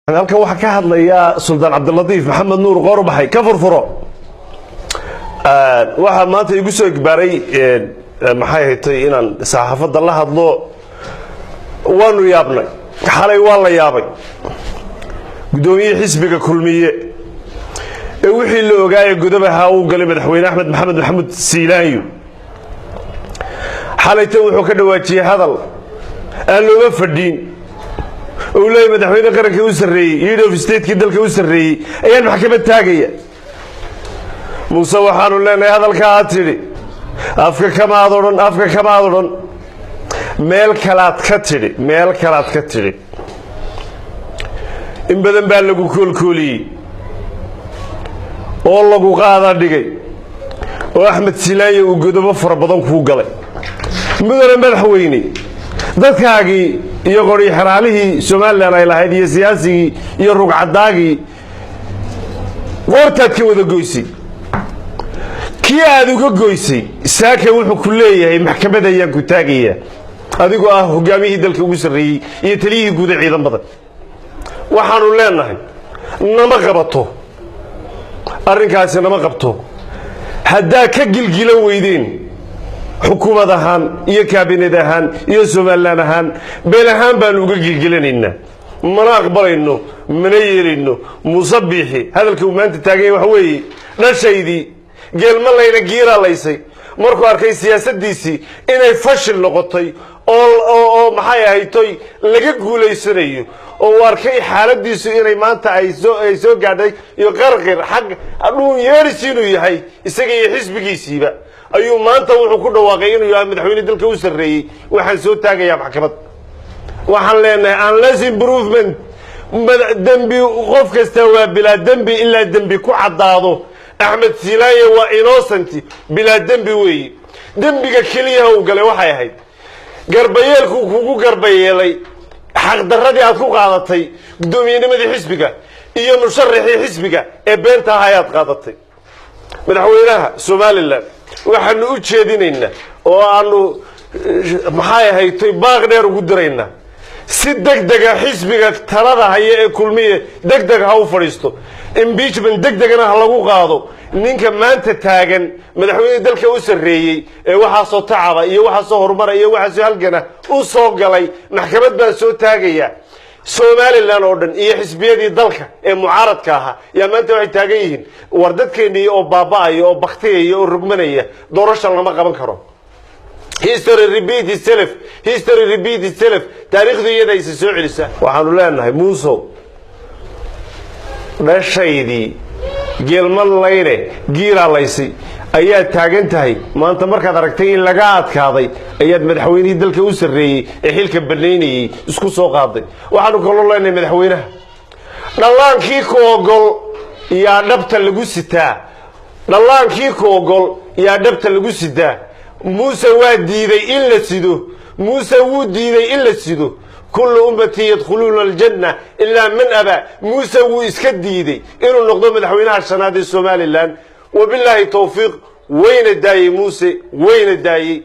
halkan waxa ka hadlaya Sultan Cabdilatiif Maxamed Nuur Qorbaxay ka furfuro waxa maanta igu soo gaaray maxay haytay inaan saxaafadda la hadlo waanu yaabnay xalay waa la yaabay gudoomiye xisbiga kulmiye ee wixii la ogaayay gudaha uu galay madaxweyne Axmed Maxamed Siilaanyo xalaytan wuxuu ka dhawaajiyay hadal aan looga fadhiin أولي مدحوين قرن كوسري يدو في ستيت كدل كوسري أيان محكمة تاجية موسى وحانو لنا هذا الكاتري أفكا كما أضرن ميل كلات كتري إن بدن بالغو كولي والله قاعدة دقي وأحمد سيلاي وقدو بفر بدن كوغلي مدن مدحويني dadkaagi iyo qori xaraalihi Soomaaliland ay lahayd iyo siyaasi iyo rugcadaagi qortadka wada goysay kii aad uga goysay saaka wuxuu ku leeyahay maxkamadda ayaan ku taagaya adigoo ah hogaamiyihii dalka ugu sareeyay iyo taliyihii guud ee ciidamada waxaanu leenahay nama qabato arrinkaasi nama qabto hadaa ka gilgilan weydeen حكومة هان يا كابينة هان يا سومالان هان بينهان بانوجا جيلانينا ما أخبر إنه منير إنه مصبيحي هذا الكومنت تاجي وحوي لا شيء دي قال ما الله ينجير الله يسي مركو أركي سياسة ديسي إنه يفشل نقطي أو محيا هيتوي لقى قول يسريه أو أركي حالة ديسي إنه ما أنت أيسو قاعد يقرقر حق أنه يرسينه يهاي يسقي يحس بقيسي بقى أيوة ما أنت وحكون واقعين يا مدحوين دلك وسري وحنسو تاجي يا محكمة وحن لنا unless improvement دنبي خوف كستوى بلا دنبي إلا دنبي كو عضاضو أحمد سيلاي وإنوسنتي بلا دنبي وي دنبي كليها وقال وحي هاي قربيال كوكو قربيالي حق دردي أكو قادتي قدومي نمدي حسبك إيا مشرحي حسبك إبنتها هايات قادتي مدحوينها سوماليلاند waxaanu u jeedinaynaa oo aanu maxay haytay baaq dheer ugu diraynaa si degdeg ah xisbiga talada haya ee kulmiye degdeg ha u fariisto impeachment degdegna ha lagu qaado ninka maanta taagan madaxweynaha dalka u sareeyay ee waxa soo tacaba iyo waxa soo horumar iyo waxa soo halgana u soo galay maxkamad baan soo taagaya Somaliland oo dhan iyo xisbiyadii dalka ee mucaaradka ah yaa maanta waxay taagan yihiin war dadkeenii oo baaba'ay oo baqtiyay oo rugmanaya doorasho lama qaban karo history repeat itself taariikhdu iyada ay soo celisa waxaanu leenahay muuso dhashaydii geelmad layre giiralaysay ayaa taagan tahay maanta markaad aragtay in laga adkaaday ayaad madaxweynihii dalka u sareeyay ee xilka banaynayay isku soo qaaday waxaanu kaloo leenahay madaxweynaha dhalaankii ku ogol yaa dhabta lagu sitaa dhalaankii ku ogol yaa dhabta lagu sitaa Muuse waa diiday in la sido Muuse wuu diiday in la sido كل أمتي يدخلون الجنة إلا من أبى موسى وإسكديدي إنه نقدم مدحوينها السنة دي الصومالي الآن وبالله توفيق وين الداي موسى وين الداي